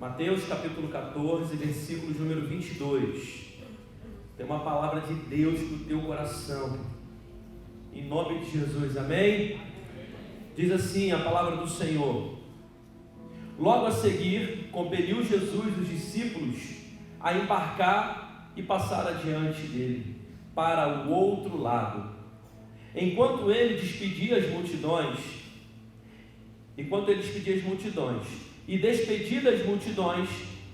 Mateus capítulo 14, versículos número 22. Tem uma palavra de Deus para o teu coração. Em nome de Jesus, amém? Diz assim a palavra do Senhor: logo a seguir, compeliu Jesus os discípulos a embarcar e passar adiante dele, para o outro lado. Enquanto ele despedia as multidões, e despedidas as multidões,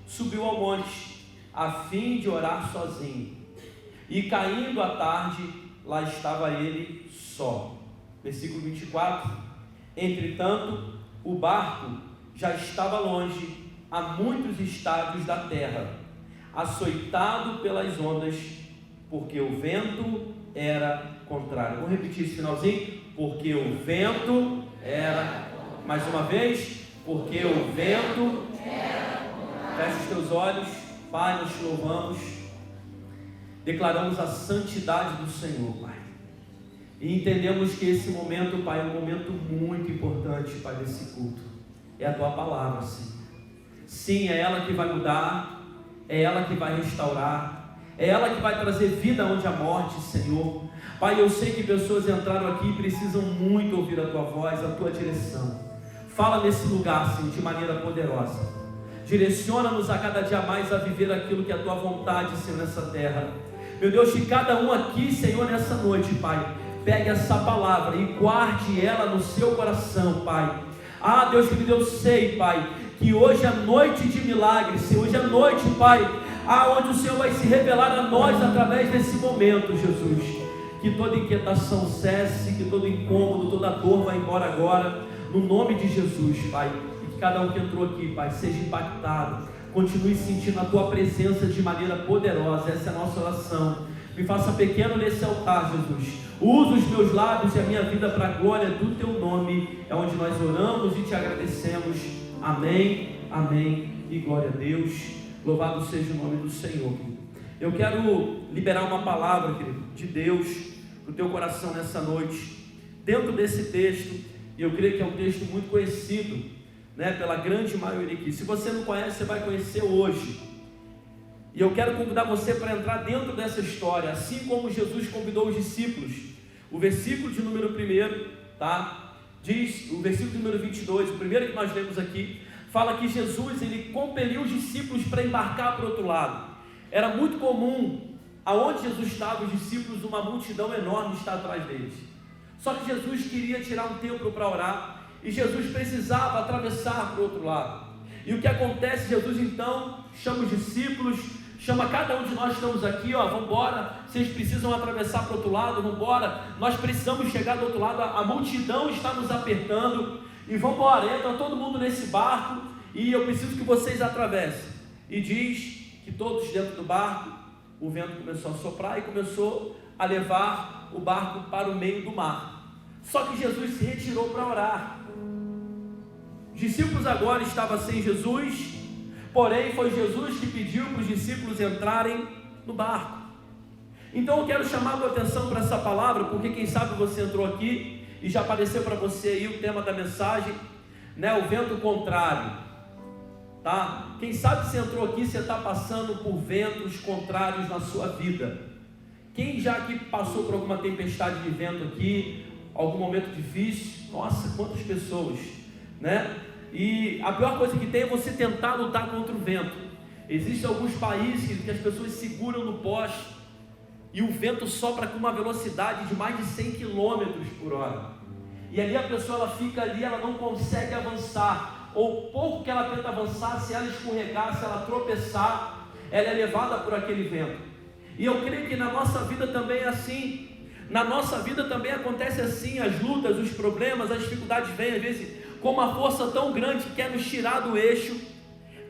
subiu ao monte, a fim de orar sozinho. E caindo a tarde, lá estava ele só. Versículo 24. Entretanto, o barco já estava longe, a muitos estádios da terra, açoitado pelas ondas, porque o vento era contrário. Vou repetir esse finalzinho. Porque o vento era, mais uma vez, porque o vento era contrário. Fecha os teus olhos. Pai, nós te louvamos, declaramos a santidade do Senhor, Pai, e entendemos que esse momento, Pai, é um momento muito importante, Pai, desse culto. É a Tua palavra, Senhor. Sim, é ela que vai mudar, é ela que vai restaurar, é ela que vai trazer vida onde há morte, Senhor. Pai, eu sei que pessoas entraram aqui e precisam muito ouvir a Tua voz, a Tua direção. Fala nesse lugar, Senhor, de maneira poderosa. Direciona-nos a cada dia mais a viver aquilo que é a Tua vontade, Senhor, nessa terra. Meu Deus, que cada um aqui, Senhor, nessa noite, Pai, pegue essa palavra e guarde ela no seu coração, Pai. Ah, Deus querido, eu sei, Pai, que hoje é noite de milagres, Senhor. Hoje é noite, Pai, onde o Senhor vai se revelar a nós através desse momento, Jesus. Que toda inquietação cesse, que todo incômodo, toda dor vá embora agora, no nome de Jesus, Pai. E que cada um que entrou aqui, Pai, seja impactado, continue sentindo a Tua presença de maneira poderosa. Essa é a nossa oração. Me faça pequeno nesse altar, Jesus. Usa os meus lábios e a minha vida para a glória do Teu nome. É onde nós oramos e Te agradecemos. Amém, amém e glória a Deus. Louvado seja o nome do Senhor. Eu quero liberar uma palavra, querido, de Deus para o teu coração nessa noite, dentro desse texto. E eu creio que é um texto muito conhecido, né, pela grande maioria aqui. Se você não conhece, você vai conhecer hoje. E eu quero convidar você para entrar dentro dessa história, assim como Jesus convidou os discípulos. O versículo de número 1, tá? Diz, o versículo número 22, o primeiro que nós lemos aqui, fala que Jesus, ele compeliu os discípulos para embarcar para o outro lado. Era muito comum, aonde Jesus estava, os discípulos, uma multidão enorme está atrás deles. Só que Jesus queria tirar um tempo para orar, e Jesus precisava atravessar para o outro lado. E o que acontece? Jesus então chama os discípulos, chama cada um de nós que estamos aqui, vamos embora, vocês precisam atravessar para o outro lado, vamos embora, nós precisamos chegar do outro lado, a multidão está nos apertando, e vamos embora, entra todo mundo nesse barco, e eu preciso que vocês atravessem. E diz que todos dentro do barco, o vento começou a soprar e começou a levar o barco para o meio do mar. Só que Jesus se retirou para orar. Os discípulos agora estavam sem Jesus, porém foi Jesus que pediu para os discípulos entrarem no barco. Então eu quero chamar a tua atenção para essa palavra, porque quem sabe você entrou aqui e já apareceu para você aí o tema da mensagem, né? O vento contrário, tá? Quem sabe você entrou aqui, você está passando por ventos contrários na sua vida. Quem já aqui passou por alguma tempestade de vento aqui, algum momento difícil? Nossa, quantas pessoas, né? E a pior coisa que tem é você tentar lutar contra o vento. Existem alguns países que as pessoas seguram no poste e o vento sopra com uma velocidade de mais de 100 km por hora. E ali a pessoa, ela fica ali, ela não consegue avançar. Ou pouco que ela tenta avançar, se ela escorregar, se ela tropeçar, ela é levada por aquele vento. E eu creio que na nossa vida também é assim. Na nossa vida também acontece assim. As lutas, os problemas, as dificuldades vêm às vezes com uma força tão grande que quer nos tirar do eixo,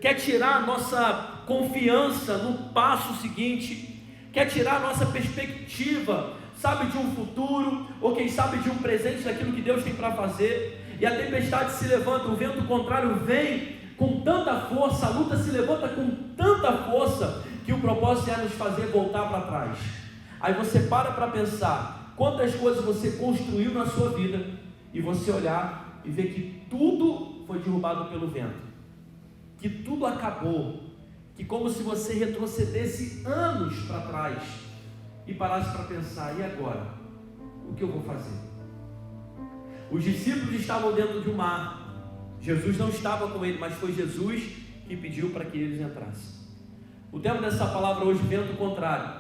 quer tirar a nossa confiança no passo seguinte, quer tirar a nossa perspectiva, sabe, de um futuro, ou quem sabe de um presente daquilo que Deus tem para fazer. E a tempestade se levanta, o vento contrário vem com tanta força, a luta se levanta com tanta força, que o propósito é nos fazer voltar para trás. Aí você para pensar quantas coisas você construiu na sua vida, e você olhar e ver que tudo foi derrubado pelo vento, que tudo acabou, que como se você retrocedesse anos para trás e parasse para pensar: e agora? O que eu vou fazer? Os discípulos estavam dentro de um mar. Jesus não estava com ele, mas foi Jesus que pediu para que eles entrassem. O tema dessa palavra hoje, vento contrário,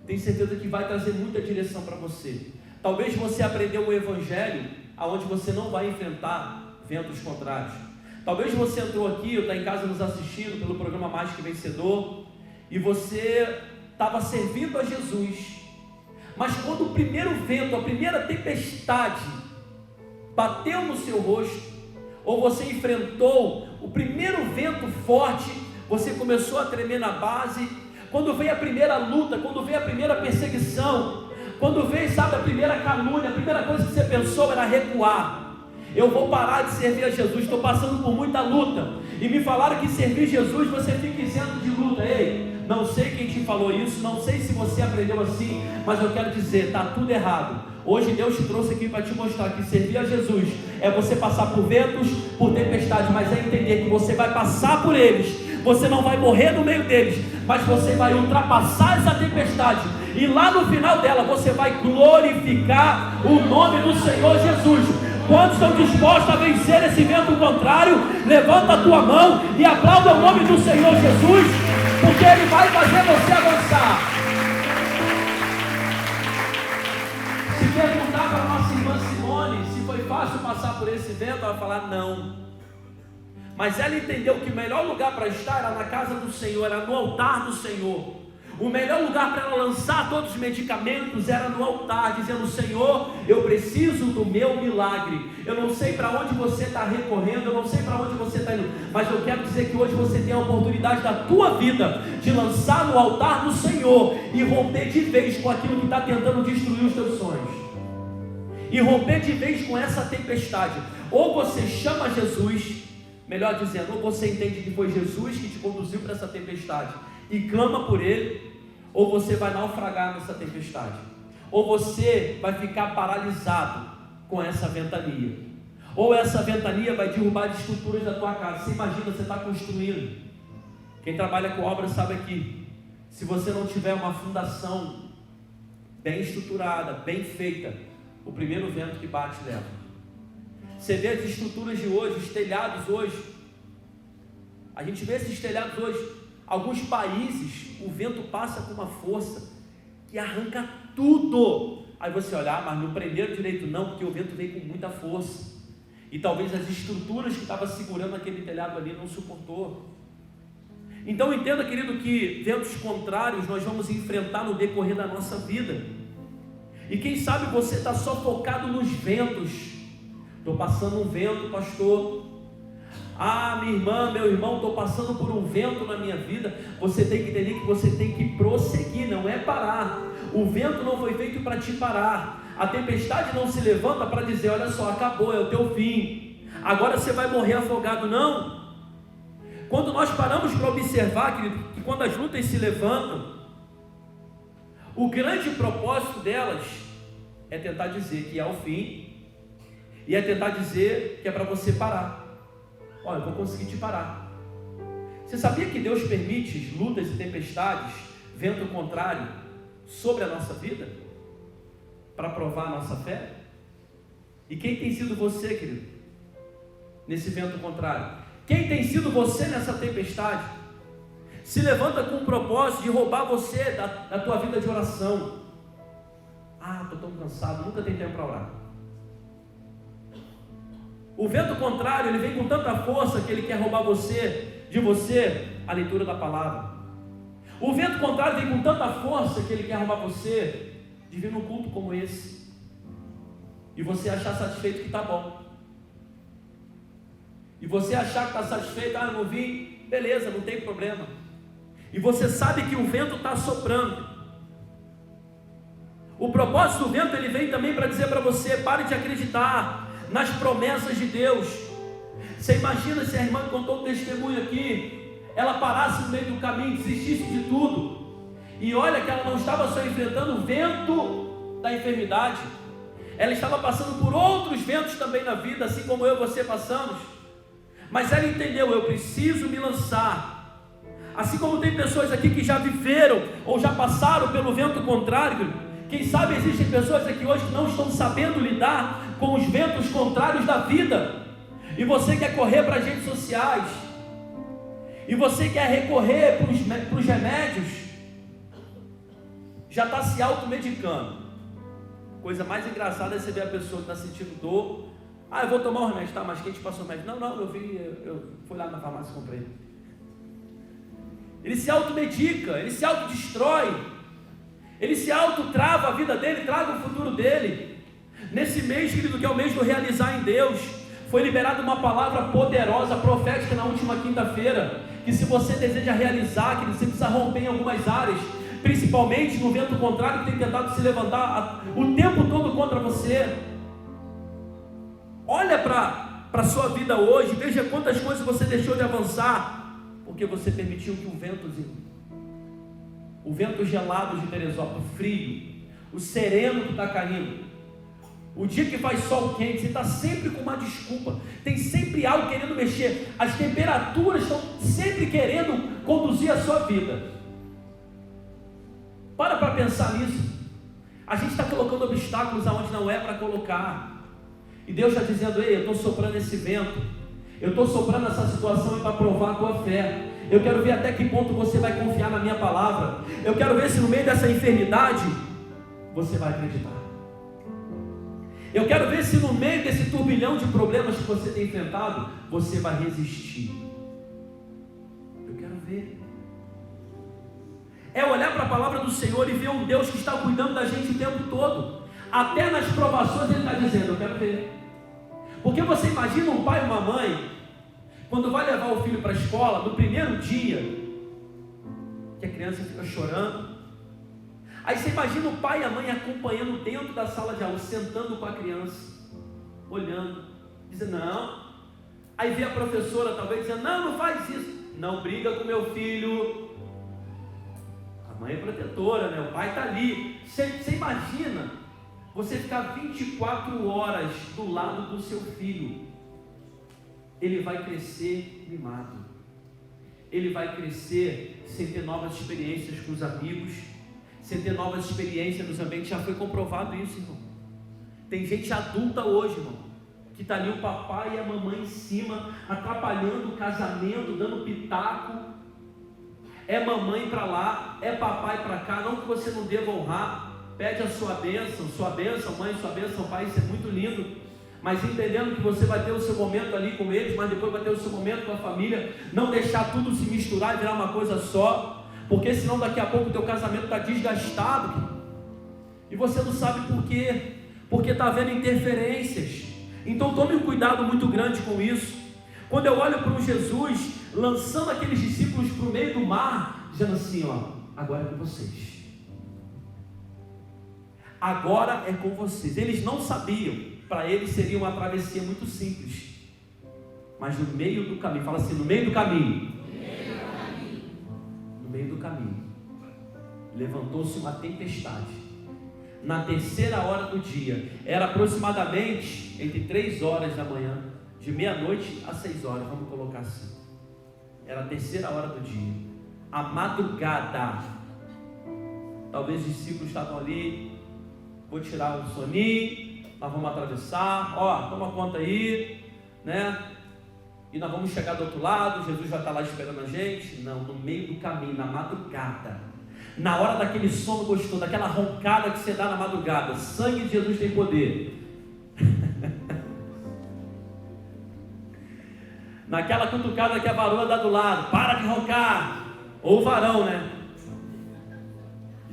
tenho certeza que vai trazer muita direção para você. Talvez você aprendeu o evangelho aonde você não vai enfrentar ventos contrários. Talvez você entrou aqui ou está em casa nos assistindo pelo programa Mais Que Vencedor e você estava servindo a Jesus, mas quando o primeiro vento, a primeira tempestade bateu no seu rosto, ou você enfrentou o primeiro vento forte, você começou a tremer na base. Quando veio a primeira luta, quando veio a primeira perseguição, quando veio, sabe, a primeira calúnia, a primeira coisa que você pensou era recuar. Eu vou parar de servir a Jesus, estou passando por muita luta, e me falaram que servir Jesus você fica isento de luta. Ei, não sei quem te falou isso, não sei se você aprendeu assim, mas eu quero dizer, está tudo errado. Hoje Deus te trouxe aqui para te mostrar que servir a Jesus é você passar por ventos, por tempestade, mas é entender que você vai passar por eles. Você não vai morrer no meio deles, mas você vai ultrapassar essa tempestade, e lá no final dela você vai glorificar o nome do Senhor Jesus. Quantos estão dispostos a vencer esse vento contrário? Levanta a tua mão e aplauda o nome do Senhor Jesus, porque Ele vai fazer você avançar. Se perguntar para a nossa irmã Simone se foi fácil passar por esse vento, ela vai falar não. Mas ela entendeu que o melhor lugar para estar era na casa do Senhor, era no altar do Senhor. O melhor lugar para ela lançar todos os medicamentos era no altar, dizendo: Senhor, eu preciso do meu milagre. Eu não sei para onde você está recorrendo, eu não sei para onde você está indo, mas eu quero dizer que hoje você tem a oportunidade da tua vida de lançar no altar do Senhor e romper de vez com aquilo que está tentando destruir os teus sonhos, e romper de vez com essa tempestade. Ou você chama Jesus, melhor dizendo, ou você entende que foi Jesus que te conduziu para essa tempestade e clama por Ele, ou você vai naufragar nessa tempestade, ou você vai ficar paralisado com essa ventania, ou essa ventania vai derrubar as estruturas da tua casa. Você imagina, você está construindo, quem trabalha com obra sabe aqui, se você não tiver uma fundação bem estruturada, bem feita, o primeiro vento que bate leva. Você vê as estruturas de hoje, os telhados hoje, a gente vê esses telhados hoje, alguns países, o vento passa com uma força que arranca tudo. Aí você olha, mas não prenderam direito não, porque o vento veio com muita força, e talvez as estruturas que estavam segurando aquele telhado ali não suportou. Então entenda, querido, que ventos contrários nós vamos enfrentar no decorrer da nossa vida, e quem sabe você está só focado nos ventos. Estou passando um vento, pastor. Ah, minha irmã, meu irmão, estou passando por um vento na minha vida. Você tem que entender que você tem que prosseguir, não é parar. O vento não foi feito para te parar. A tempestade não se levanta para dizer: olha só, acabou, é o teu fim, agora você vai morrer afogado. Não. Quando nós paramos para observar, querido, que quando as lutas se levantam, o grande propósito delas é tentar dizer que é o fim, e é tentar dizer que é para você parar. Olha, eu vou conseguir te parar. Você sabia que Deus permite lutas e tempestades, vento contrário, sobre a nossa vida? Para provar a nossa fé? E quem tem sido você, querido, nesse vento contrário? Quem tem sido você nessa tempestade? Se levanta com o propósito de roubar você da tua vida de oração. Ah, estou tão cansado, nunca tenho tempo para orar. O vento contrário, ele vem com tanta força que ele quer roubar de você a leitura da palavra. O vento contrário vem com tanta força que ele quer roubar você de vir num culto como esse e você achar satisfeito que está bom. E você achar que está satisfeito: ah, eu não vim, beleza, não tem problema. E você sabe que o vento está soprando. O propósito do vento, ele vem também para dizer para você: pare de acreditar nas promessas de Deus. Você imagina se a irmã que contou o testemunho aqui, ela parasse no meio do caminho, desistisse de tudo, e olha que ela não estava só enfrentando o vento da enfermidade, ela estava passando por outros ventos também na vida, assim como eu e você passamos. Mas ela entendeu, eu preciso me lançar. Assim como tem pessoas aqui que já viveram ou já passaram pelo vento contrário, quem sabe existem pessoas aqui hoje que não estão sabendo lidar com os ventos contrários da vida. E você quer correr para as redes sociais, e você quer recorrer para os remédios, já está se automedicando. Coisa mais engraçada é você ver a pessoa que está sentindo dor. Eu vou tomar um remédio, tá? Mas quem te passou o remédio? Não, eu fui lá na farmácia e comprei. Ele se automedica, ele se autodestrói, ele se autotrava a vida dele, trava o futuro dele. Nesse mês, querido, que é o mês do realizar em Deus, foi liberada uma palavra poderosa, profética na última quinta-feira, que se você deseja realizar, que você precisa romper em algumas áreas, principalmente no vento contrário que tem tentado se levantar o tempo todo contra você. Olha para a sua vida hoje, veja quantas coisas você deixou de avançar, porque você permitiu que o vento gelado de Teresópolis, o frio, o sereno que está caindo, o dia que faz sol quente, você está sempre com uma desculpa, tem sempre algo querendo mexer, as temperaturas estão sempre querendo conduzir a sua vida. Para pensar nisso. A gente está colocando obstáculos aonde não é para colocar, e Deus está dizendo: ei, eu estou soprando esse vento, eu estou soprando essa situação para provar a tua fé. Eu quero ver até que ponto você vai confiar na minha palavra. Eu quero ver se no meio dessa enfermidade você vai acreditar. Eu quero ver se no meio desse turbilhão de problemas que você tem enfrentado, você vai resistir. Eu quero ver. É olhar para a palavra do Senhor e ver um Deus que está cuidando da gente o tempo todo. Até nas provações Ele está dizendo: eu quero ver. Porque você imagina um pai e uma mãe, quando vai levar o filho para a escola, no primeiro dia, que a criança fica chorando. Aí você imagina o pai e a mãe acompanhando dentro da sala de aula, sentando com a criança, olhando, dizendo: não. Aí vê a professora talvez dizendo: não faz isso, não briga com meu filho. A mãe é protetora, né? O pai está ali. Você imagina você ficar 24 horas do lado do seu filho. Ele vai crescer mimado, ele vai crescer sem ter novas experiências com os amigos, sem ter novas experiências nos ambientes. Já foi comprovado isso, irmão. Tem gente adulta hoje, irmão, que está ali o papai e a mamãe em cima, atrapalhando o casamento, dando pitaco. É mamãe para lá, é papai para cá. Não que você não deva honrar, pede a sua bênção, mãe, sua bênção, pai, isso é muito lindo. Mas entendendo que você vai ter o seu momento ali com eles, mas depois vai ter o seu momento com a família. Não deixar tudo se misturar e virar uma coisa só, porque senão daqui a pouco o teu casamento está desgastado, e você não sabe por quê, porque está havendo interferências. Então tome um cuidado muito grande com isso. Quando eu olho para um Jesus lançando aqueles discípulos para o meio do mar, dizendo assim: agora é com vocês, agora é com vocês. Eles não sabiam. Para eles seria uma travessia muito simples, mas no meio do caminho, fala assim: no meio do caminho, no meio do caminho, levantou-se uma tempestade. Na terceira hora do dia, era aproximadamente entre 3 horas da manhã, de meia-noite a 6 horas, vamos colocar assim. Era a terceira hora do dia, a madrugada. Talvez os discípulos estavam ali: vou tirar um soninho, nós vamos atravessar, toma conta aí, né? E nós vamos chegar do outro lado, Jesus vai estar lá esperando a gente. Não, no meio do caminho, na madrugada, na hora daquele sono gostoso, daquela roncada que você dá na madrugada, sangue de Jesus tem poder. Naquela cutucada que a varoa dá do lado: para de roncar, ou o varão, né?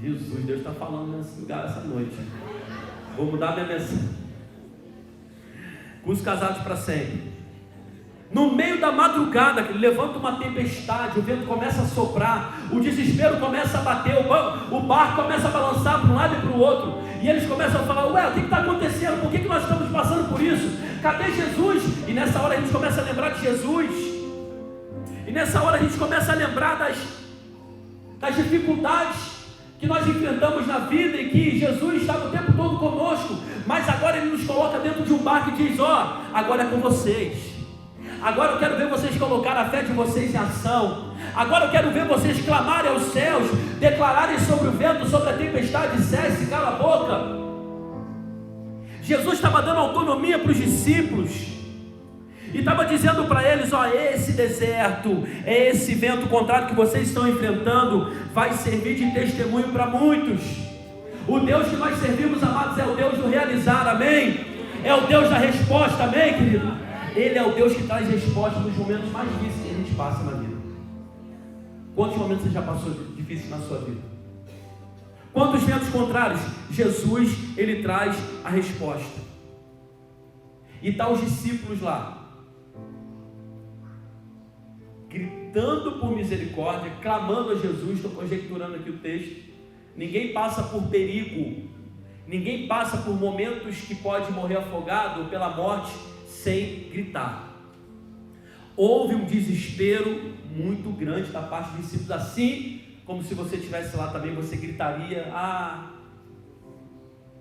Jesus, Deus está falando nesse lugar essa noite. Vou mudar minha mensagem. Com os casados para sempre. No meio da madrugada, que levanta uma tempestade, o vento começa a soprar, o desespero começa a bater, o barco começa a balançar para um lado e para o outro, e eles começam a falar: ué, o que está acontecendo? Por que nós estamos passando por isso? Cadê Jesus? E nessa hora a gente começa a lembrar de Jesus, e nessa hora a gente começa a lembrar das dificuldades que nós enfrentamos na vida, e que Jesus estava o tempo todo conosco, mas agora Ele nos coloca dentro de um barco e diz: agora é com vocês, Agora eu quero ver vocês colocar a fé de vocês em ação. Agora eu quero ver vocês clamarem aos céus, declararem sobre o vento, sobre a tempestade, cesse, cala a boca. Jesus estava dando autonomia para os discípulos e estava dizendo para eles: ó, esse deserto, esse vento contrário que vocês estão enfrentando, vai servir de testemunho para muitos. O Deus que nós servimos, amados, é o Deus do realizar, amém? É o Deus da resposta, amém, querido? Ele é o Deus que traz resposta nos momentos mais difíceis que a gente passa na vida. Quantos momentos você já passou difíceis na sua vida? Quantos ventos contrários? Jesus, ele traz a resposta. E está os discípulos lá, gritando por misericórdia, clamando a Jesus. Estou conjecturando aqui o texto. Ninguém passa por perigo, ninguém passa por momentos que pode morrer afogado pela morte sem gritar. Houve um desespero muito grande da parte dos discípulos, assim como se você estivesse lá também, você gritaria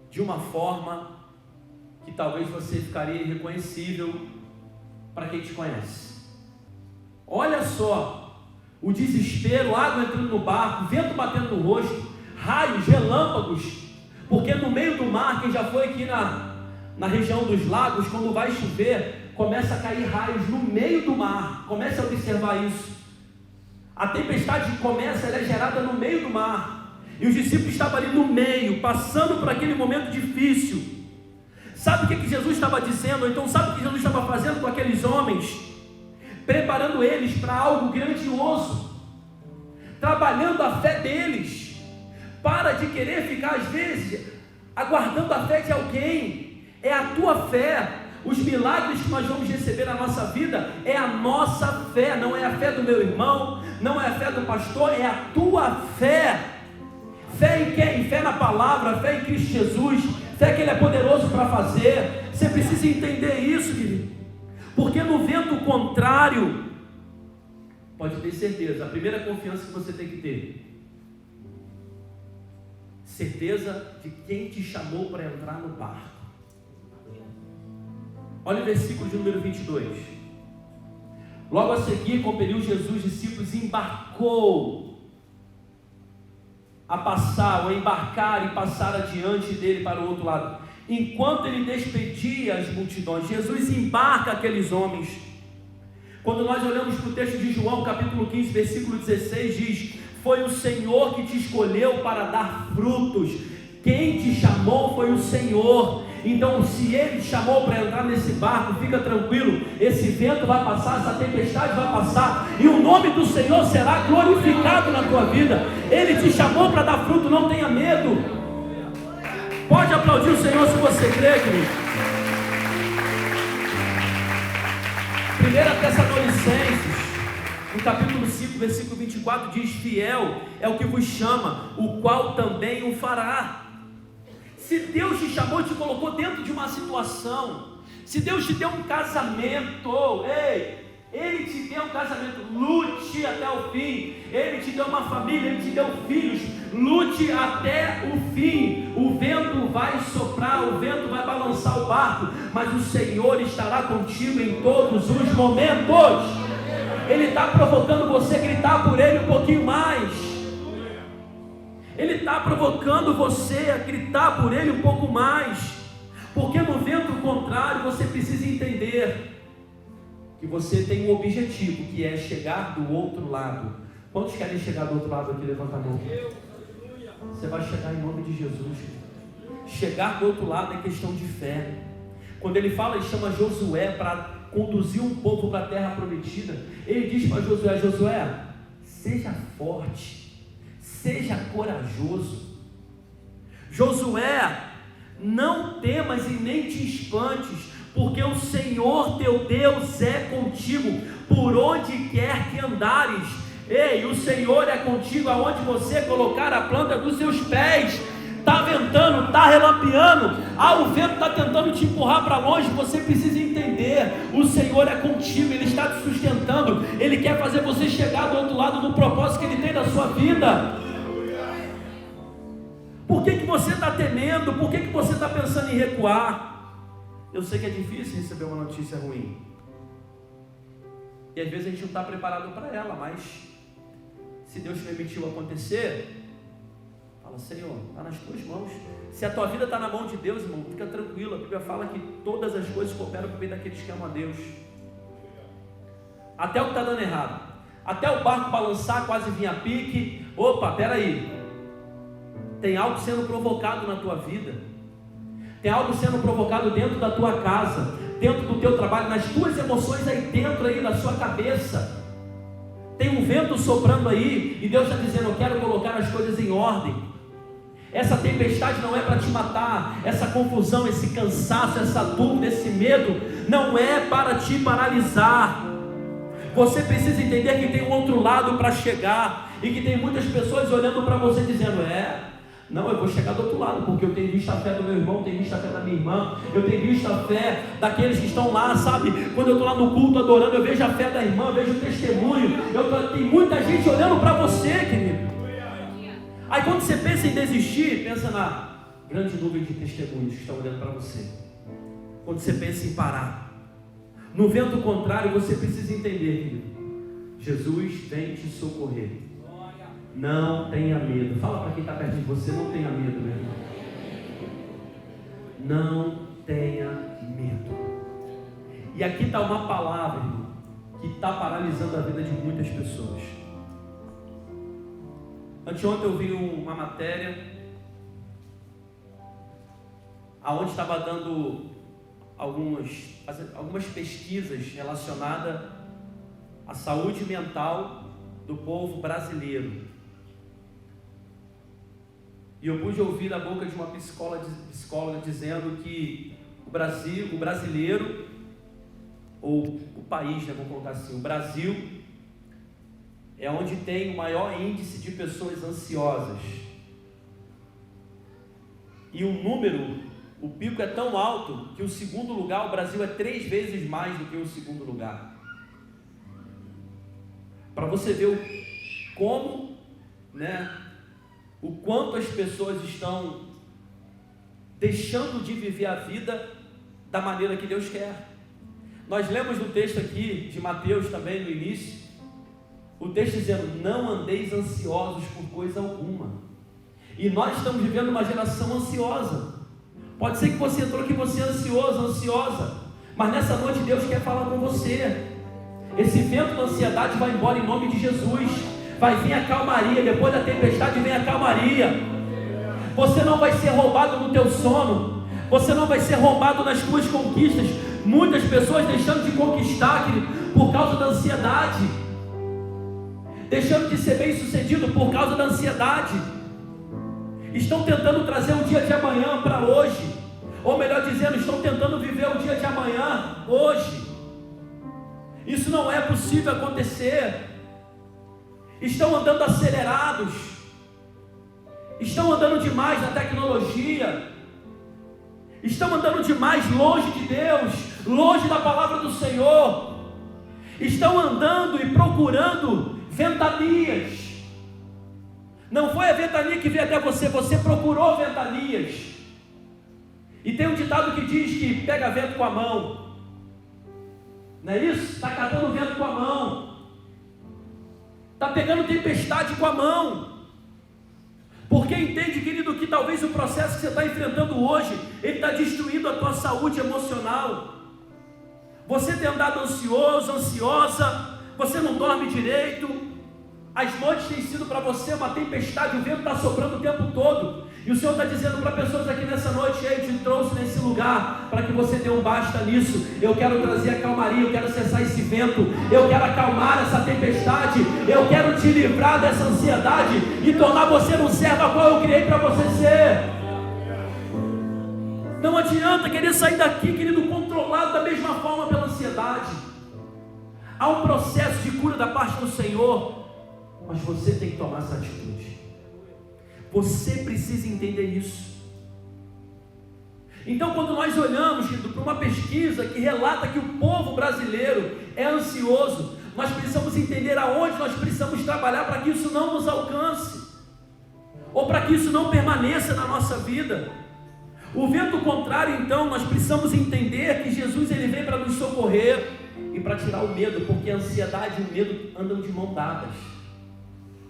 de uma forma que talvez você ficaria irreconhecível para quem te conhece. Olha só, o desespero, água entrando no barco, vento batendo no rosto, raios, relâmpagos, porque no meio do mar, quem já foi aqui na região dos lagos, quando vai chover, começa a cair raios no meio do mar. Comece a observar isso. A tempestade começa, ela é gerada no meio do mar, e os discípulos estavam ali no meio, passando por aquele momento difícil. Sabe o que Jesus estava dizendo? Ou então sabe o que Jesus estava fazendo com aqueles homens? Preparando eles para algo grandioso, trabalhando a fé deles. Para de querer ficar às vezes aguardando a fé de alguém. É a tua fé. Os milagres que nós vamos receber na nossa vida é a nossa fé, não é a fé do meu irmão, não é a fé do pastor, é a tua fé. Fé em quem? Fé na palavra, fé em Cristo Jesus, fé que Ele é poderoso para fazer. Você precisa entender isso, querido, porque no vento contrário, pode ter certeza, a primeira confiança que você tem que ter, certeza de quem te chamou para entrar no barco. Olha o versículo de número 22. Logo a seguir, compeliu Jesus os discípulos e embarcou a passar, ou embarcar e passar adiante dele para o outro lado. Enquanto ele despedia as multidões, Jesus embarca aqueles homens. Quando nós olhamos para o texto de João, capítulo 15, versículo 16, diz: foi o Senhor que te escolheu para dar frutos. Quem te chamou foi o Senhor. Então, se Ele te chamou para entrar nesse barco, fica tranquilo, esse vento vai passar, essa tempestade vai passar, e o nome do Senhor será glorificado na tua vida. Ele te chamou para dar fruto, não tenha medo. Pode aplaudir o Senhor se você crê, querido. 1 Tessalonicenses, no capítulo 5, versículo 24, diz: fiel é o que vos chama, o qual também o fará. Se Deus te chamou e te colocou dentro de uma situação, se Deus te deu um casamento, Ele te deu um casamento, lute até o fim. Ele te deu uma família, Ele te deu filhos, lute até o fim. O vento vai soprar, o vento vai balançar o barco, mas o Senhor estará contigo em todos os momentos. Ele está provocando você a gritar por Ele um pouquinho mais. Ele está provocando você a gritar por Ele um pouco mais, porque no vento contrário você precisa entender que você tem um objetivo, que é chegar do outro lado. Quantos querem chegar do outro lado aqui? Levanta a mão. Você vai chegar em nome de Jesus. Chegar do outro lado é questão de fé. Quando ele fala, ele chama Josué para conduzir um povo para a terra prometida. Ele diz para Josué: Josué, seja forte, seja corajoso. Josué, não temas e nem te espantes, porque o Senhor teu Deus é contigo por onde quer que andares. Ei, o Senhor é contigo aonde você colocar a planta dos seus pés. Está ventando, está relampeando, o vento está tentando te empurrar para longe. Você precisa entender, o Senhor é contigo, Ele está te sustentando, Ele quer fazer você chegar do outro lado do propósito que Ele tem na sua vida. Por que você está temendo? Por que você está pensando em recuar? Eu sei que é difícil receber uma notícia ruim. E às vezes a gente não está preparado para ela, mas se Deus permitiu acontecer, fala: Senhor, está nas tuas mãos. Se a tua vida está na mão de Deus, irmão, fica tranquilo. A Bíblia fala que todas as coisas cooperam para o bem daqueles que amam a Deus. Até o que está dando errado, até o barco balançar, quase vir a pique. Opa, peraí, tem algo sendo provocado na tua vida, tem algo sendo provocado dentro da tua casa, dentro do teu trabalho, nas tuas emoções aí dentro aí da sua cabeça. Tem um vento soprando aí, e Deus está dizendo: eu quero colocar as coisas em ordem. Essa tempestade não é para te matar, essa confusão, esse cansaço, essa dúvida, esse medo, não é para te paralisar. Você precisa entender que tem um outro lado para chegar, e que tem muitas pessoas olhando para você dizendo: não, eu vou chegar do outro lado, porque eu tenho visto a fé do meu irmão, tenho visto a fé da minha irmã, eu tenho visto a fé daqueles que estão lá, sabe? Quando eu estou lá no culto adorando, eu vejo a fé da irmã, eu vejo o testemunho, tem muita gente olhando para você, querido. Aí quando você pensa em desistir, pensa na grande nuvem de testemunhos que estão olhando para você. Quando você pensa em parar, no vento contrário, você precisa entender, querido: Jesus vem te socorrer. Não tenha medo. Fala para quem está perto de você: não tenha medo, meu irmão. Não tenha medo. E aqui está uma palavra, irmão, que está paralisando a vida de muitas pessoas. Anteontem eu vi uma matéria aonde estava dando algumas pesquisas relacionadas à saúde mental do povo brasileiro. E eu pude ouvir da boca de uma psicóloga dizendo que o brasileiro, ou o país, né, vou colocar assim, o Brasil é onde tem o maior índice de pessoas ansiosas. E o pico é tão alto que o segundo lugar, o Brasil é 3 vezes mais do que o segundo lugar. Para você ver como, né, o quanto as pessoas estão deixando de viver a vida da maneira que Deus quer. Nós lemos no texto aqui de Mateus também no início, o texto dizendo: não andeis ansiosos por coisa alguma. E nós estamos vivendo uma geração ansiosa. Pode ser que você entrou aqui, você é ansioso, ansiosa, mas nessa noite Deus quer falar com você. Esse vento da ansiedade vai embora em nome de Jesus. Vai vir a calmaria, depois da tempestade vem a calmaria. Você não vai ser roubado no teu sono, você não vai ser roubado nas tuas conquistas. Muitas pessoas deixando de conquistar, querido, por causa da ansiedade, deixando de ser bem sucedido por causa da ansiedade. Estão tentando trazer o dia de amanhã para hoje, ou melhor dizendo, estão tentando viver o dia de amanhã hoje. Isso não é possível acontecer. Estão andando acelerados, estão andando demais na tecnologia, estão andando demais longe de Deus, longe da palavra do Senhor, estão andando e procurando ventanias. Não foi a ventania que veio até você, você procurou ventanias. E tem um ditado que diz que pega vento com a mão, não é isso? Está catando vento com a mão, está pegando tempestade com a mão, porque entende, querido, que talvez o processo que você está enfrentando hoje, ele está destruindo a tua saúde emocional. Você tem andado ansioso, ansiosa, você não dorme direito, as noites têm sido para você uma tempestade, o vento está soprando o tempo todo, e o Senhor está dizendo para pessoas aqui nessa noite: eu te trouxe nesse lugar para que você dê um basta nisso. Eu quero trazer a calmaria, eu quero cessar esse vento, eu quero acalmar essa tempestade, eu quero te livrar dessa ansiedade e tornar você um servo a qual eu criei para você ser. Não adianta querer sair daqui, querido, controlado da mesma forma pela ansiedade. Há um processo de cura da parte do Senhor, mas você tem que tomar essa atitude. Você precisa entender isso. Então, quando nós olhamos, querido, para uma pesquisa que relata que o povo brasileiro é ansioso, nós precisamos entender aonde nós precisamos trabalhar para que isso não nos alcance, ou para que isso não permaneça na nossa vida. O vento contrário, então, nós precisamos entender que Jesus ele vem para nos socorrer. e para tirar o medo, porque a ansiedade e o medo andam de mão dadas,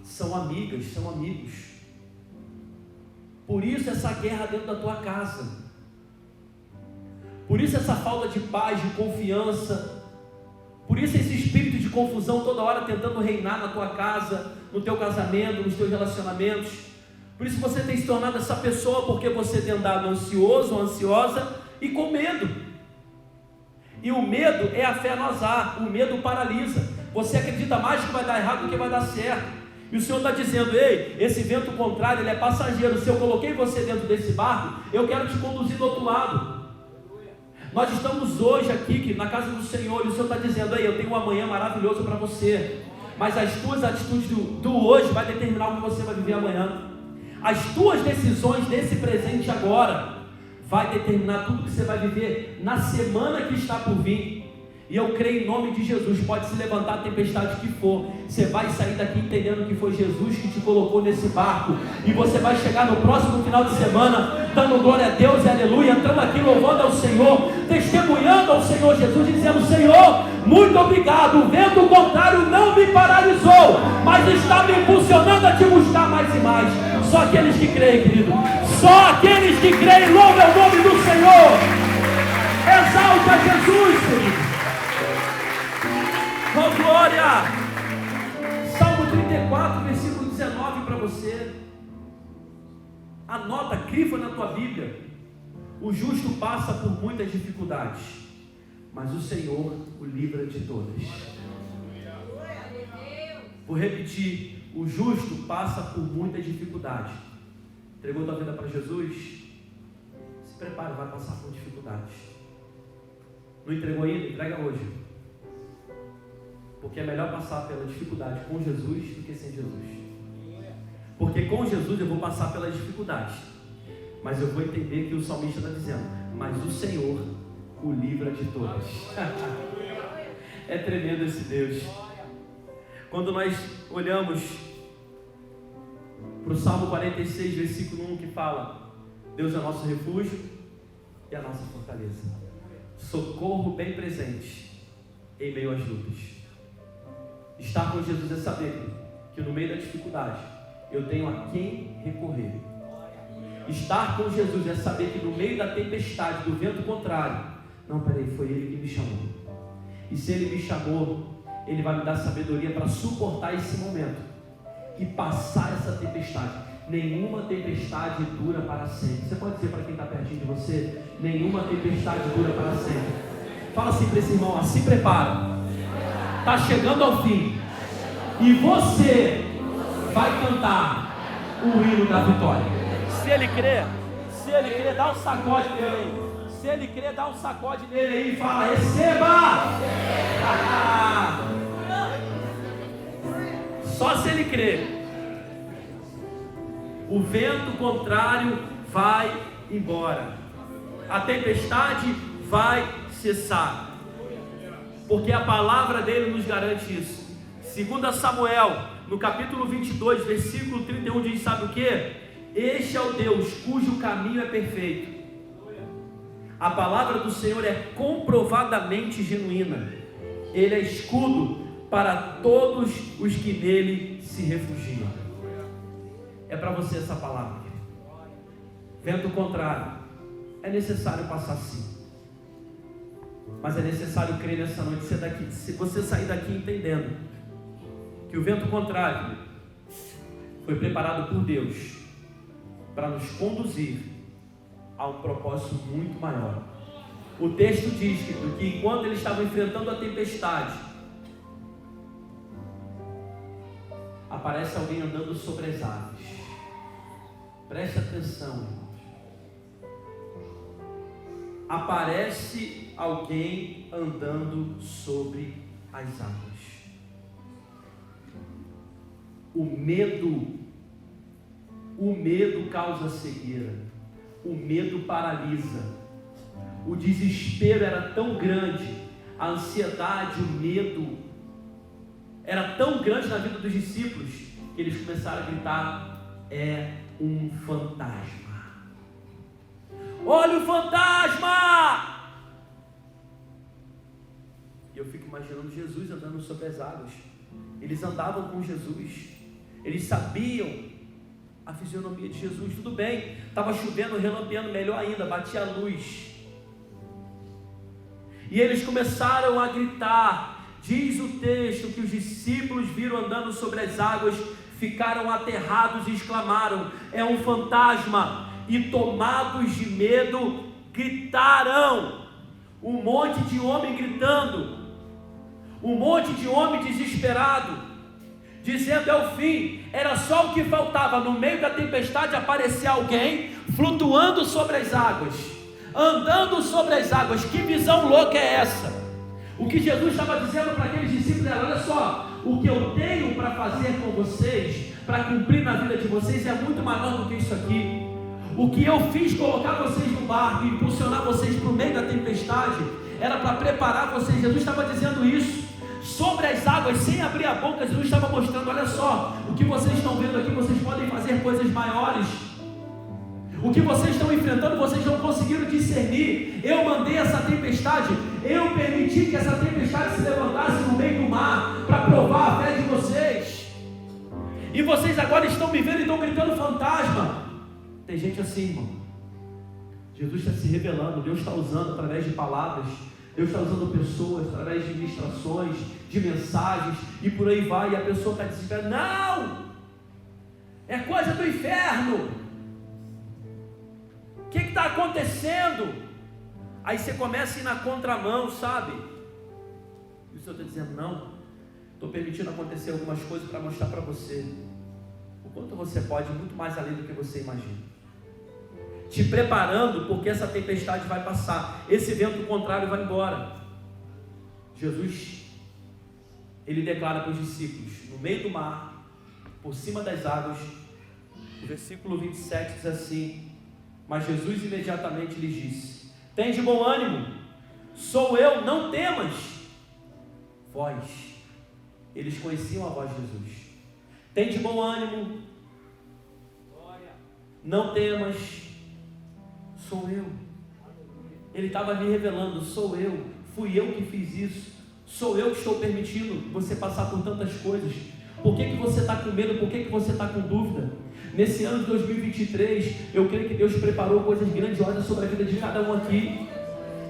são amigas, são amigos. Por isso essa guerra dentro da tua casa, por isso essa falta de paz, de confiança, por isso esse espírito de confusão toda hora tentando reinar na tua casa, no teu casamento, nos teus relacionamentos. Por isso você tem se tornado essa pessoa, porque você tem andado ansioso ou ansiosa e com medo. E o medo é a fé no azar, o medo paralisa. Você acredita mais que vai dar errado do que vai dar certo. E o Senhor está dizendo: ei, esse vento contrário, ele é passageiro. Se eu coloquei você dentro desse barco, eu quero te conduzir do outro lado. Nós estamos hoje aqui na casa do Senhor, e o Senhor está dizendo: ei, eu tenho um amanhã maravilhoso para você. Mas as tuas atitudes do hoje vai determinar o que você vai viver amanhã. As tuas decisões desse presente agora vai determinar tudo que você vai viver na semana que está por vir. E eu creio em nome de Jesus, pode se levantar a tempestade que for, você vai sair daqui entendendo que foi Jesus que te colocou nesse barco, e você vai chegar no próximo final de semana dando glória a Deus e aleluia, entrando aqui louvando ao Senhor, testemunhando ao Senhor Jesus, dizendo: Senhor, muito obrigado, o vento contrário não me paralisou, mas está me impulsionando a te buscar mais e mais. Só aqueles que creem, querido, só aqueles que creem, louvam o nome do Senhor, exalta Jesus, querido. Oh, glória! Salmo 34, versículo 19 para você. Anota, criva na tua Bíblia. O justo passa por muitas dificuldades, mas o Senhor o livra de todas. Vou repetir: o justo passa por muitas dificuldades. Entregou tua vida para Jesus? Se prepare, vai passar por dificuldades. Não entregou ainda? Entrega hoje. Porque é melhor passar pela dificuldade com Jesus do que sem Jesus. Porque com Jesus eu vou passar pelas dificuldades, mas eu vou entender que o salmista está dizendo: mas o Senhor o livra de todas. É tremendo esse Deus. Quando nós olhamos para o Salmo 46, versículo 1, que fala: Deus é nosso refúgio e a nossa fortaleza, socorro bem presente em meio às lutas. Estar com Jesus é saber que no meio da dificuldade eu tenho a quem recorrer. Estar com Jesus é saber que no meio da tempestade, do vento contrário, não, peraí, foi Ele que me chamou. E se Ele me chamou, Ele vai me dar sabedoria para suportar esse momento e passar essa tempestade. Nenhuma tempestade dura para sempre. Você pode dizer para quem está pertinho de você: nenhuma tempestade dura para sempre. Fala assim para esse irmão: se prepara. Está chegando ao fim, e você vai cantar o hino da vitória. Se ele crer, dá um sacode nele aí. Se ele crer, dá um sacode nele aí e fala: receba! Só se ele crer. O vento contrário vai embora, a tempestade vai cessar, porque a palavra dele nos garante isso. 2 Samuel, no capítulo 22, versículo 31, diz: sabe o que? Este é o Deus cujo caminho é perfeito. A palavra do Senhor é comprovadamente genuína. Ele é escudo para todos os que nele se refugiam. É para você essa palavra. Vento contrário, é necessário passar sim, mas é necessário crer nessa noite. Se você sair daqui entendendo que o vento contrário foi preparado por Deus para nos conduzir a um propósito muito maior. O texto diz que enquanto eles estavam enfrentando a tempestade, aparece alguém andando sobre as aves. Preste atenção, irmãos. Aparece alguém andando sobre as águas. O medo causa cegueira. O medo paralisa. O desespero era tão grande, a ansiedade, o medo era tão grande na vida dos discípulos, que eles começaram a gritar: é um fantasma. Olha o fantasma! E eu fico imaginando Jesus andando sobre as águas. Eles andavam com Jesus. Eles sabiam a fisionomia de Jesus. Tudo bem, estava chovendo, relampeando, melhor ainda, batia a luz. E eles começaram a gritar. Diz o texto que os discípulos viram andando sobre as águas, ficaram aterrados e exclamaram: é um fantasma! E tomados de medo, gritaram. Um monte de homem gritando, um monte de homem desesperado, dizendo: é o fim. Era só o que faltava, no meio da tempestade aparecer alguém flutuando sobre as águas, andando sobre as águas. Que visão louca é essa? O que Jesus estava dizendo para aqueles discípulos era: olha só, o que eu tenho para fazer com vocês, para cumprir na vida de vocês, é muito maior do que isso aqui. O que eu fiz, colocar vocês no barco e impulsionar vocês para o meio da tempestade, era para preparar vocês. Jesus estava dizendo isso sobre as águas, sem abrir a boca. Jesus estava mostrando: olha só, o que vocês estão vendo aqui, vocês podem fazer coisas maiores. O que vocês estão enfrentando, vocês não conseguiram discernir. Eu mandei essa tempestade, eu permiti que essa tempestade se levantasse no meio do mar, para provar a fé de vocês. E vocês agora estão me vendo e estão gritando fantasma. Tem gente assim, irmão. Jesus está se revelando, Deus está usando através de palavras, Deus está usando pessoas, através de ministrações, de mensagens, e por aí vai, e a pessoa está desesperada: não! É coisa do inferno! O que está acontecendo? Aí você começa a ir na contramão, sabe? E o Senhor está dizendo: não, estou permitindo acontecer algumas coisas para mostrar para você o quanto você pode, muito mais além do que você imagina. Te preparando, porque essa tempestade vai passar, esse vento contrário vai embora. Jesus, ele declara para os discípulos, no meio do mar, por cima das águas, o versículo 27 diz assim: mas Jesus imediatamente lhes disse: tende bom ânimo, sou eu, não temas. Vós, eles conheciam a voz de Jesus. Tende bom ânimo, não temas, sou eu. Ele estava me revelando: sou eu, fui eu que fiz isso, sou eu que estou permitindo você passar por tantas coisas. Por que você está com medo? Por que você está com dúvida? Nesse ano de 2023, eu creio que Deus preparou coisas grandiosas sobre a vida de cada um aqui.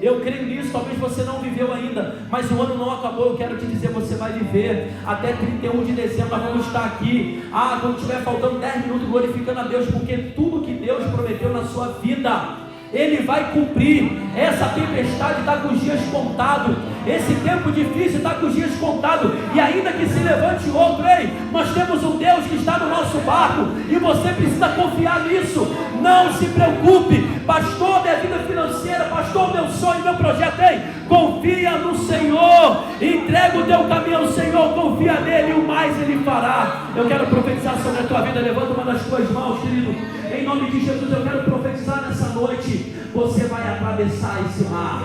Eu creio nisso. Talvez você não viveu ainda, mas o ano não acabou. Eu quero te dizer, você vai viver até 31 de dezembro. Nós vamos estar aqui, quando estiver faltando 10 minutos, glorificando a Deus, porque tudo que Deus prometeu na sua vida, Ele vai cumprir. Essa tempestade está com os dias contados, esse tempo difícil está com os dias contados, e ainda que se levante outro, ei, nós temos um Deus que está no nosso barco, e você precisa confiar nisso. Não se preocupe: pastor, minha vida financeira, pastor, meu sonho, meu projeto, ei, confia no Senhor, entrega o teu caminho ao Senhor, confia nele, e o mais Ele fará. Eu quero profetizar sobre a tua vida. Levanta uma das tuas mãos, querido, em nome de Jesus. Eu quero profetizar nessa noite: você vai atravessar esse mar,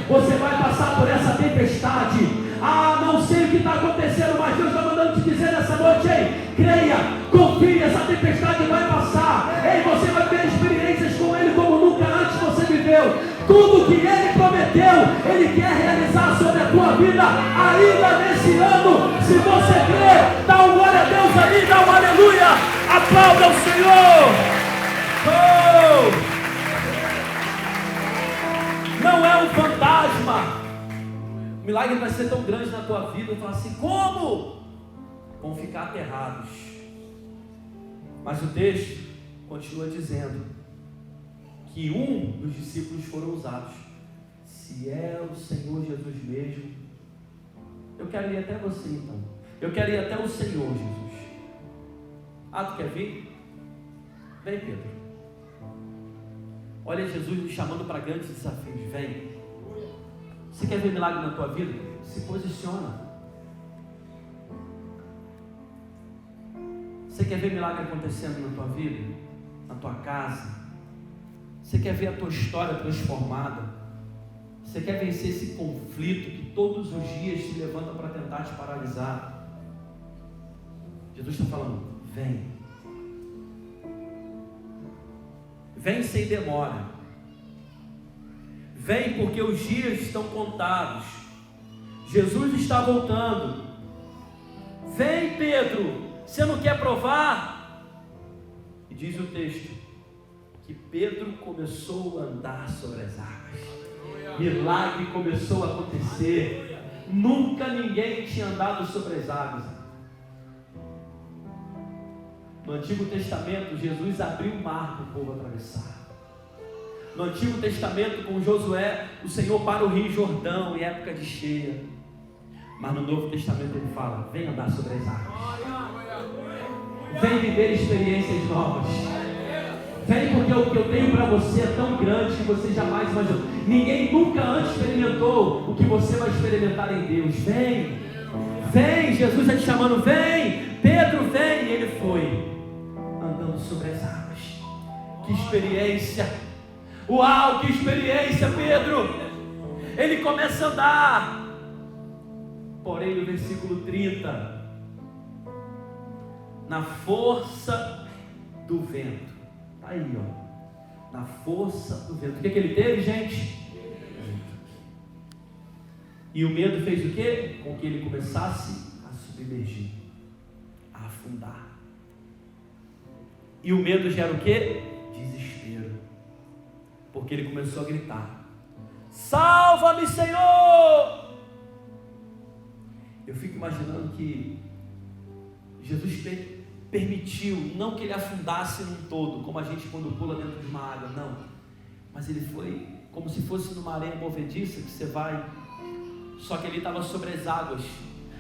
você vai passar por essa tempestade. Não sei o que está acontecendo, mas Deus está mandando te dizer nessa noite: ei, creia, confie, essa tempestade vai passar. Ei, você vai ter experiências com Ele como nunca antes você viveu. Tudo que Ele prometeu, Ele quer realizar sobre a tua vida ainda nesse ano. Se você crê, dá um glória a Deus aí, dá um aleluia, aplauda o Senhor. Não é um fantasma. O milagre vai ser tão grande na tua vida. Eu falo assim: como? Vão ficar aterrados. Mas o texto continua dizendo que um dos discípulos foram usados. Se é o Senhor Jesus mesmo, eu quero ir até você então. Eu quero ir até o Senhor Jesus. Tu quer vir? Vem, Pedro. Olha Jesus me chamando para grandes desafios. Vem. Você quer ver milagre na tua vida? Se posiciona. Você quer ver milagre acontecendo na tua vida? Na tua casa? Você quer ver a tua história transformada? Você quer vencer esse conflito que todos os dias se levanta para tentar te paralisar? Jesus está falando: vem. Vem sem demora. Vem porque os dias estão contados. Jesus está voltando. Vem, Pedro, você não quer provar? E diz o texto que Pedro começou a andar sobre as águas. Milagre começou a acontecer. Nunca ninguém tinha andado sobre as águas. No Antigo Testamento, Jesus abriu o mar para o povo atravessar. No Antigo Testamento, com Josué, o Senhor para o Rio Jordão em época de cheia. Mas no Novo Testamento ele fala: vem andar sobre as águas. Vem viver experiências novas. Vem, porque o que eu tenho para você é tão grande que você jamais imaginou. Ninguém nunca antes experimentou o que você vai experimentar em Deus. Vem, vem, Jesus está te chamando, vem, Pedro, vem. E ele foi andando sobre as águas. Que experiência! Uau, que experiência, Pedro! Ele começa a andar. Porém, no versículo 30, na força do vento. Está aí, ó. Na força do vento. O que ele teve, gente? E o medo fez o quê? Com que ele começasse a submergir, a afundar. E o medo gera o quê? Desespero. Porque ele começou a gritar: salva-me, Senhor! Eu fico imaginando que Jesus permitiu, não que ele afundasse num todo, como a gente quando pula dentro de uma água, não. Mas ele foi como se fosse numa areia movediça que você vai. Só que ele estava sobre as águas,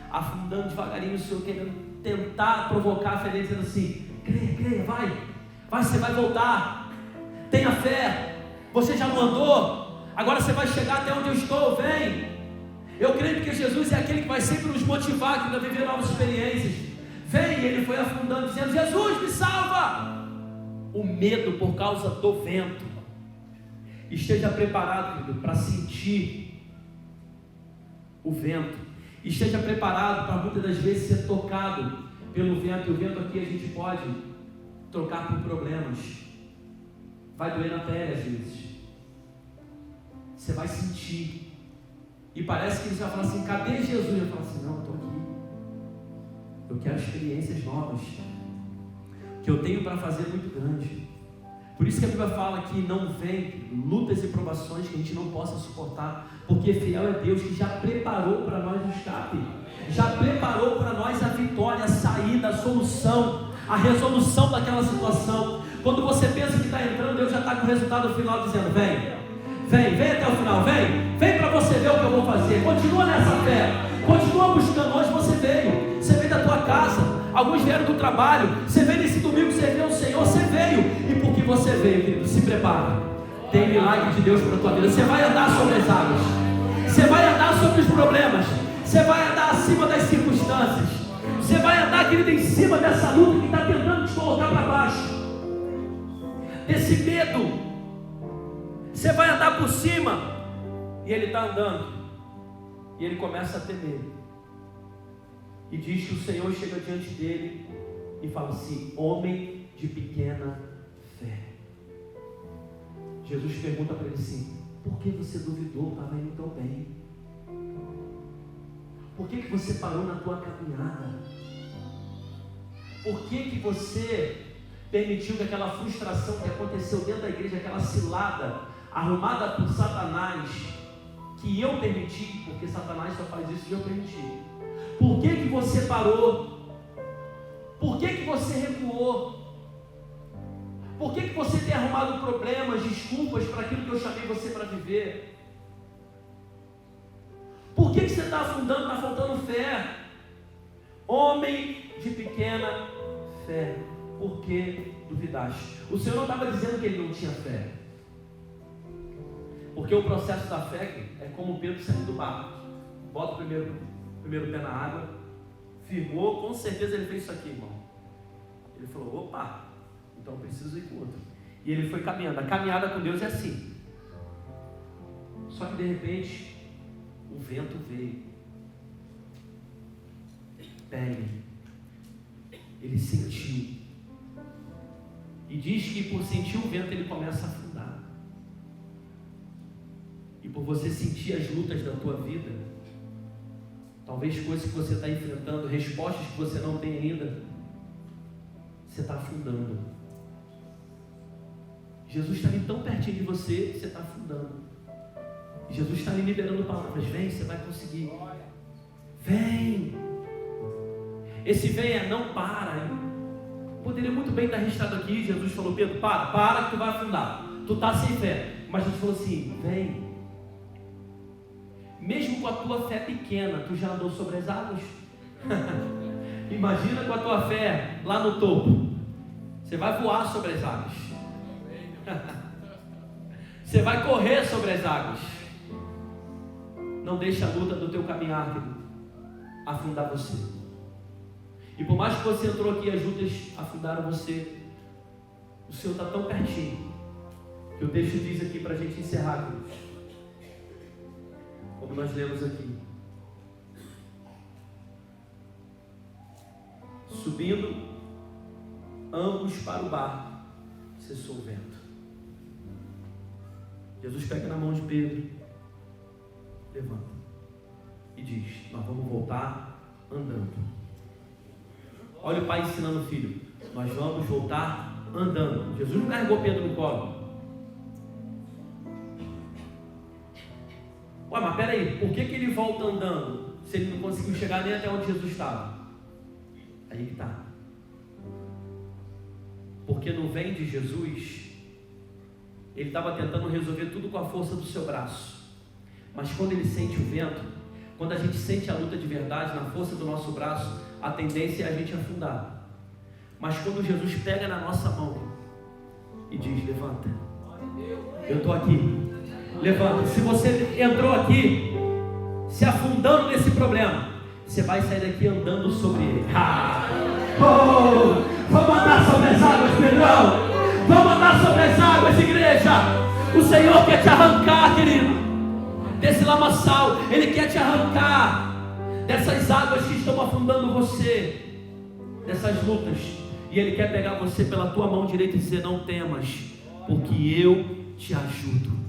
afundando devagarinho, o Senhor querendo tentar provocar a fé, dizendo assim: creia, vai, você vai voltar, tenha fé, você já não andou, agora você vai chegar até onde eu estou, vem. Eu creio que Jesus é aquele que vai sempre nos motivar a viver novas experiências. Vem, ele foi afundando, dizendo: Jesus, me salva. O medo por causa do vento. Esteja preparado, querido, para sentir o vento. Esteja preparado para muitas das vezes ser tocado pelo vento. E o vento aqui a gente pode trocar por problemas. Vai doer na pele às vezes. Você vai sentir. E parece que você vai falar assim: cadê Jesus? Eu falo assim: não, eu estou aqui. Eu quero experiências novas. O que eu tenho para fazer é muito grande. Por isso que a Bíblia fala que não vem lutas e provações que a gente não possa suportar, porque fiel é Deus que já preparou para nós o escape, já preparou para nós a vitória, a saída, a solução, a resolução daquela situação. Quando você pensa que está entrando, Deus já está com o resultado final dizendo: vem até o final, vem para você ver o que eu vou fazer. Continua nessa fé, continua buscando. Hoje você veio da tua casa, alguns vieram do trabalho, você veio nesse domingo, você viu o Senhor, você veio, e porque você veio, querido, se prepara, tem milagre de Deus para a tua vida. Você vai andar sobre as águas, você vai andar sobre os problemas, você vai andar acima das circunstâncias, você vai andar, querido, em cima dessa luta que está tentando te colocar para baixo, desse medo. Você vai andar por cima. E ele está andando, e ele começa a temer, e diz que o Senhor chega diante dele e fala assim: homem de pequena fé. Jesus pergunta para ele assim: por que você duvidou? Estava indo tão bem. Por que você parou na tua caminhada? Por que você permitiu que aquela frustração que aconteceu dentro da igreja, aquela cilada arrumada por Satanás, que eu permiti, porque Satanás só faz isso e eu permiti? Por que você parou? Por que você recuou? Por que você tem arrumado problemas, desculpas para aquilo que eu chamei você para viver? Por que você está afundando, está faltando fé? Homem de pequena fé, por que duvidaste? O Senhor não estava dizendo que ele não tinha fé, porque o processo da fé é como Pedro saindo do barco. Bota o primeiro pé na água, firmou, com certeza ele fez isso aqui, irmão. Ele falou: opa, então eu preciso ir com outro. E ele foi caminhando. A caminhada com Deus é assim. Só que de repente o vento veio. Ele sentiu. E diz que por sentir o vento ele começa a afundar. E por você sentir as lutas da tua vida, talvez coisas que você está enfrentando, respostas que você não tem ainda, você está afundando. Jesus está ali tão pertinho de você, você está afundando. Jesus está ali liberando palavras. Vem, você vai conseguir. Vem. Esse vem é não para. Hein? Poderia muito bem estar registrado aqui. Jesus falou: Pedro, para que tu vai afundar. Tu está sem fé. Mas Jesus falou assim: vem. Mesmo com a tua fé pequena, tu já andou sobre as águas? Imagina com a tua fé lá no topo. Você vai voar sobre as águas. Você vai correr sobre as águas. Não deixe a luta do teu caminhar, querido, afundar você. E por mais que você entrou aqui e as lutas afundaram você, o Senhor está tão pertinho, que o texto diz aqui para a gente encerrar, queridos, como nós lemos aqui: subindo ambos para o barco, cessou o vento. Jesus pega na mão de Pedro, levanta e diz: nós vamos voltar andando. Olha o pai ensinando o filho: nós vamos voltar andando. Jesus não carregou Pedro no colo. Ué, mas peraí, por que ele volta andando se ele não conseguiu chegar nem até onde Jesus estava? Aí que está. Porque no vem de Jesus, ele estava tentando resolver tudo com a força do seu braço. Mas quando ele sente o vento, quando a gente sente a luta de verdade na força do nosso braço, a tendência é a gente afundar. Mas quando Jesus pega na nossa mão e diz: levanta, eu estou aqui, levanta. Se você entrou aqui se afundando nesse problema, você vai sair daqui andando sobre ele. Vamos andar sobre as águas, Pedrão. Vamos andar sobre as águas, igreja. O Senhor quer te arrancar, querido, desse lamaçal. Ele quer te arrancar dessas águas que estão afundando você, dessas lutas. E Ele quer pegar você pela tua mão direita e dizer: não temas, porque eu te ajudo.